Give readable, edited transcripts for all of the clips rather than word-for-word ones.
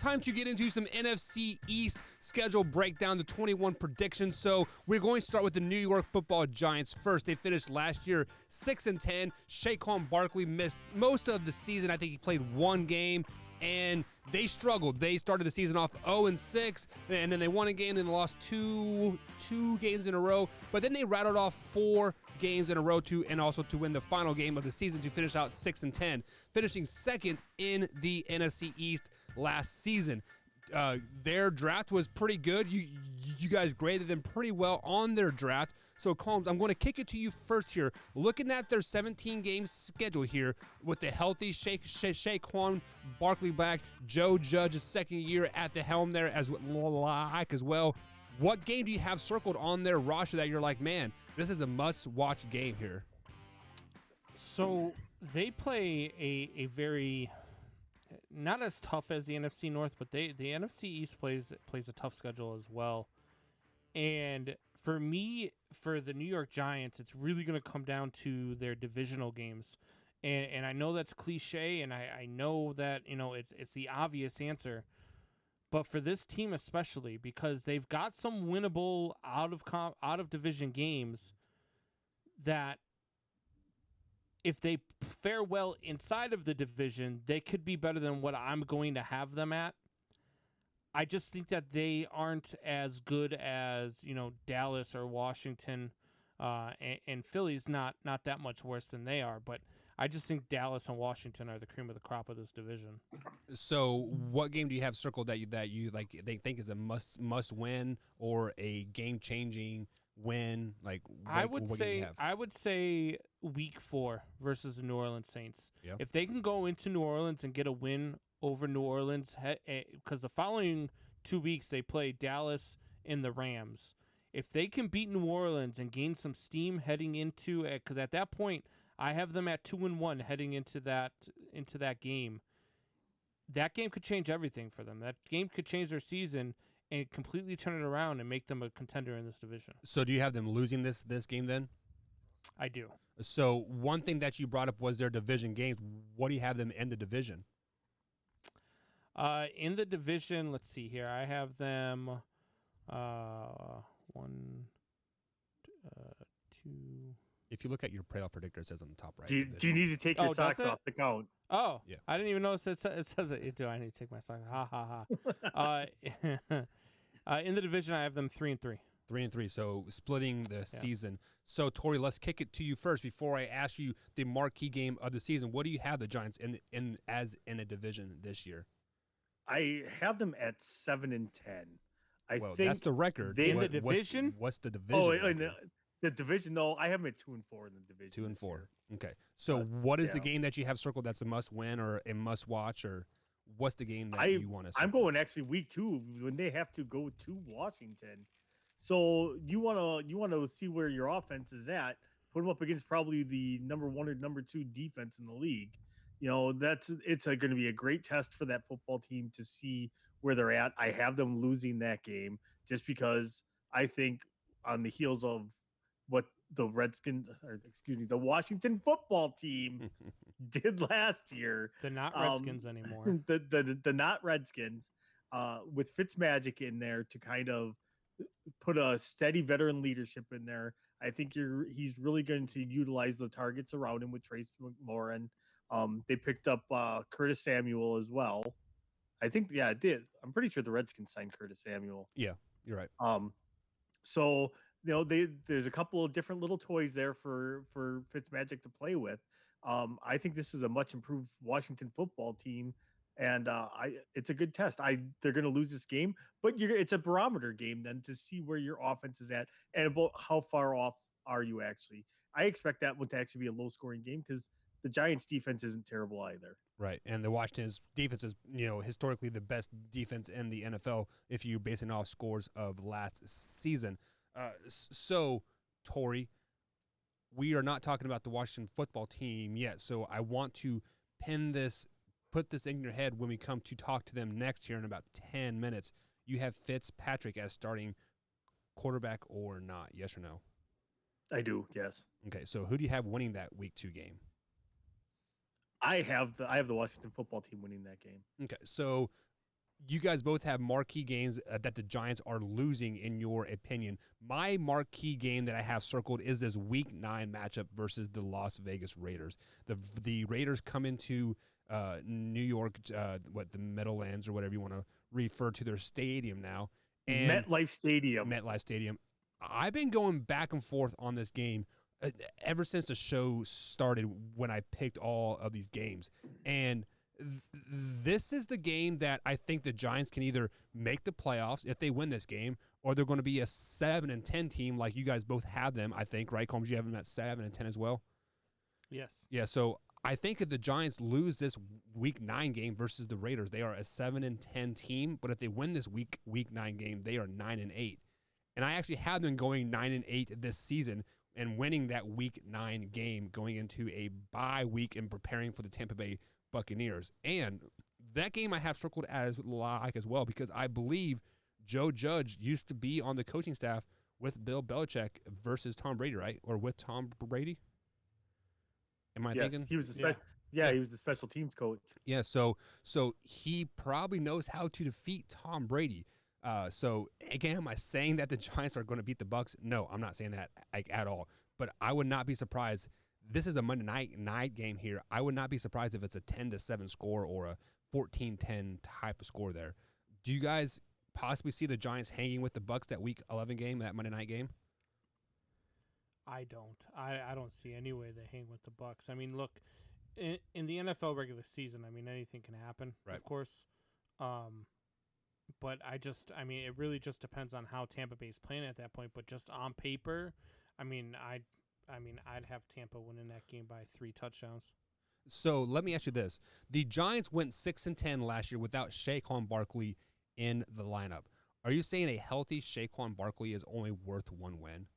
time to get into some NFC East schedule breakdown, the 21 predictions. So we're going to start with the New York Football Giants first. They finished last year 6-10. Saquon Barkley missed most of the season. I think he played one game, and they struggled. They started the season off 0-6, and then they won a game, then they lost two games in a row. But then they rattled off 4 games in a row and also to win the final game of the season to finish out 6-10, finishing second in the NFC East last season. Their draft was pretty good. You guys graded them pretty well on their draft. So, Combs, I'm going to kick it to you first here. Looking at their 17-game schedule here with the healthy Saquon Barkley back, Joe Judge's second year at the helm there as well. What game do you have circled on their roster that you're like, man, this is a must-watch game here? So they play a very not as tough as the NFC North, but the NFC East plays a tough schedule as well. And for me, for the New York Giants, it's really going to come down to their divisional games. And I know that's cliche, and I know that it's the obvious answer. But for this team especially, because they've got some winnable out of division games that if they fare well inside of the division, they could be better than what I'm going to have them at. I just think that they aren't as good as Dallas or Washington, and Philly's not that much worse than they are. But I just think Dallas and Washington are the cream of the crop of this division. So, what game do you have circled that you like? They think is a must win or a game changing win? Like, I would say Week 4 versus the New Orleans Saints. Yeah. If they can go into New Orleans and get a win over New Orleans, because the following 2 weeks they play Dallas and the Rams. If they can beat New Orleans and gain some steam heading into, because at that point I have them at 2-1 heading into that game. That game could change everything for them. That game could change their season and completely turn it around and make them a contender in this division. So do you have them losing this game then? I do. So one thing that you brought up was their division games. What do you have them in the division? In the division, let's see here. I have them 1, 2. If you look at your playoff predictor, it says on the top right. Do you need to take your socks off the count? Oh, yeah. I didn't even notice it says it. Do I need to take my socks? Ha ha ha. In the division, I have them 3-3. 3-3, so splitting the season. So, Tori, let's kick it to you first before I ask you the marquee game of the season. What do you have the Giants in a division this year? I have them at 7-10. I think that's the record. In the division? What's the division? Oh, in the division, though, I have them at 2-4 in the division. 2-4. Okay. So, what is the game that you have circled that's a must win or a must watch, or what's the game that you want to? I'm going actually week 2 when they have to go to Washington. So you want to see where your offense is at. Put them up against probably the number 1 or number 2 defense in the league. It's going to be a great test for that football team to see where they're at. I have them losing that game just because I think on the heels of what the the Washington football team did last year. They're not Redskins anymore. The not Redskins with Fitzmagic in there to kind of put a steady veteran leadership in there. I think he's really going to utilize the targets around him with Trace McLaurin. They picked up Curtis Samuel as well. I think, it did. I'm pretty sure the Redskins signed Curtis Samuel. Yeah, you're right. So there's a couple of different little toys there for Fitzmagic to play with. I think this is a much improved Washington football team. And it's a good test. They're going to lose this game, but it's a barometer game then to see where your offense is at and about how far off are you actually. I expect that one to actually be a low-scoring game because the Giants' defense isn't terrible either. Right, and the Washington's defense is historically the best defense in the NFL if you're basing off scores of last season. So, Tori, we are not talking about the Washington football team yet, so I want to put this in your head when we come to talk to them next here in about 10 minutes. You have Fitzpatrick as starting quarterback or not, yes or no? I do, yes. Okay, so who do you have winning that Week 2 game? I have the Washington football team winning that game. Okay, so you guys both have marquee games that the Giants are losing, in your opinion. My marquee game that I have circled is this Week 9 matchup versus the Las Vegas Raiders. The Raiders come into New York, the Meadowlands or whatever you want to refer to their stadium now. And MetLife Stadium. MetLife Stadium. I've been going back and forth on this game ever since the show started when I picked all of these games. And this is the game that I think the Giants can either make the playoffs if they win this game, or they're going to be a 7-10 team like you guys both have them, I think, right, Combs? You have them at 7-10 as well? Yes. Yeah, so I think if the Giants lose this Week 9 game versus the Raiders, they are a 7-10 team. But if they win this Week 9 game, they are 9-8. And I actually have them going 9-8 this season and winning that Week 9 game, going into a bye week and preparing for the Tampa Bay Buccaneers. And that game I have circled as like as well, because I believe Joe Judge used to be on the coaching staff with Bill Belichick versus Tom Brady, right? Or with Tom Brady? Am I thinking? He was the he was the special teams coach. Yeah, so he probably knows how to defeat Tom Brady. So again, am I saying that the Giants are going to beat the Bucs? No, I'm not saying that at all. But I would not be surprised. This is a Monday night game here. I would not be surprised if it's a 10-7 score or a 14-10 type of score there. Do you guys possibly see the Giants hanging with the Bucs that Week 11 game, that Monday night game? I don't. I don't see any way they hang with the Bucs. I mean, look, in the NFL regular season, I mean, anything can happen, right, of course. But it really just depends on how Tampa Bay's playing at that point. But just on paper, I'd have Tampa winning that game by 3 touchdowns. So let me ask you this. The Giants went 6-10 last year without Saquon Barkley in the lineup. Are you saying a healthy Saquon Barkley is only worth 1 win?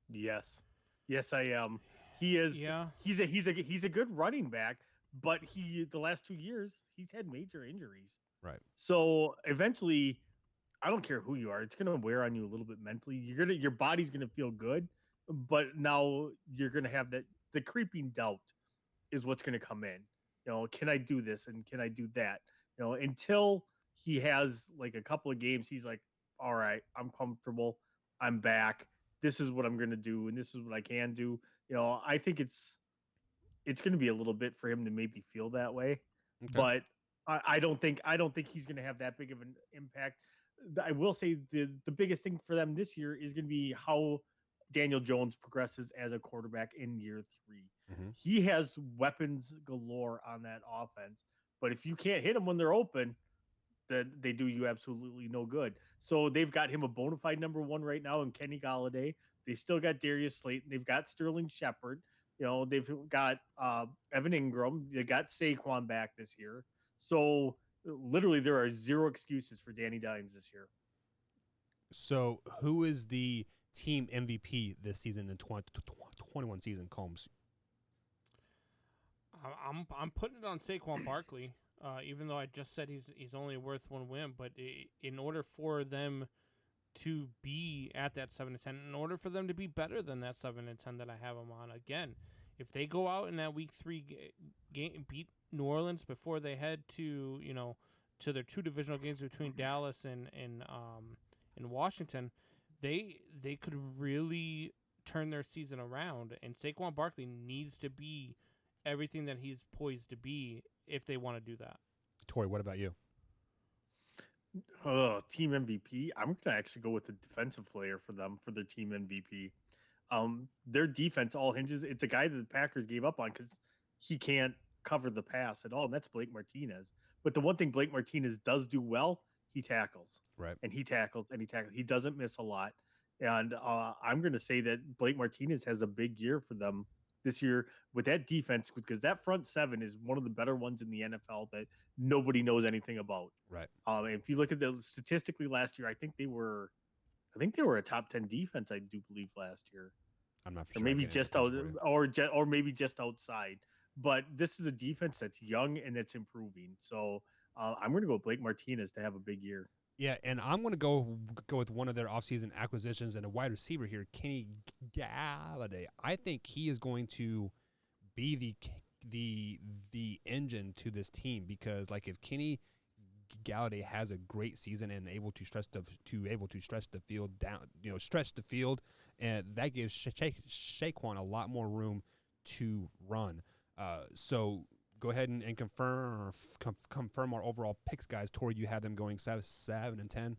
Yes. Yes, I am. He is. Yeah. He's a good running back, but the last 2 years he's had major injuries. Right. So eventually, I don't care who you are, it's going to wear on you a little bit mentally. Your body's going to feel good, but now you're going to have the creeping doubt is what's going to come in. You know, can I do this and can I do that? You know, until he has like a couple of games, he's like, all right, I'm comfortable. I'm back. This is what I'm going to do, and this is what I can do. You know, I think it's going to be a little bit for him to maybe feel that way, but I don't think he's going to have that big of an impact. I will say the biggest thing for them this year is going to be how Daniel Jones progresses as a quarterback in year 3. Mm-hmm. He has weapons galore on that offense, but if you can't hit them when they're open, then they do you absolutely no good. So they've got him a bona fide number 1 right now in Kenny Golladay. They still got Darius Slayton. They've got Sterling Shepard. You know, they've got Evan Ingram. They got Saquon back this year. So literally there are 0 excuses for Danny Dimes this year. So who is the team MVP this season in 2021 season, Combs? I'm putting it on Saquon Barkley, even though I just said he's only worth 1 win. But in order for them to be at that 7-10, in order for them to be better than that 7-10 that I have them on, again, if they go out in that Week 3 game, beat New Orleans before they head to to their 2 divisional games between Dallas and Washington, they could really turn their season around. And Saquon Barkley needs to be everything that he's poised to be if they want to do that. Tori, what about you? Team MVP. I'm going to actually go with the defensive player for them for their team MVP. Their defense all hinges. It's a guy that the Packers gave up on because he can't cover the pass at all, and that's Blake Martinez. But the one thing Blake Martinez does do well, he tackles. Right. And he tackles and he tackles. He doesn't miss a lot. And I'm going to say that Blake Martinez has a big year for them this year with that defense, because that front 7 is one of the better ones in the NFL that nobody knows anything about. Right. If you look at the statistically last year, I think they were a top 10 defense, I do believe, last year. I'm not sure. Or maybe just out, or maybe just outside. But this is a defense that's young and that's improving. So I'm going to go with Blake Martinez to have a big year. Yeah, and I'm going to go with one of their offseason acquisitions and a wide receiver here, Kenny Golladay. I think he is going to be the engine to this team, because like if Kenny Galladay has a great season and able to stretch the field down, stretch the field, and that gives Saquon a lot more room to run. So go ahead and confirm our overall picks, guys. Tori, you had them going 7-10.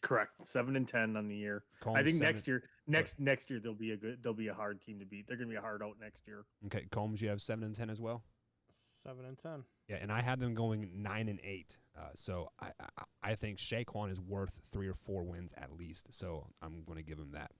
Correct. 7-10 on the year. Combs, I think 7 next year they'll be a hard team to beat. They're gonna be a hard out next year. Okay, Combs, you have 7-10 as well. 7-10. Yeah, and I had them going 9-8. So I think Saquon is worth 3 or 4 wins at least. So I'm going to give him that.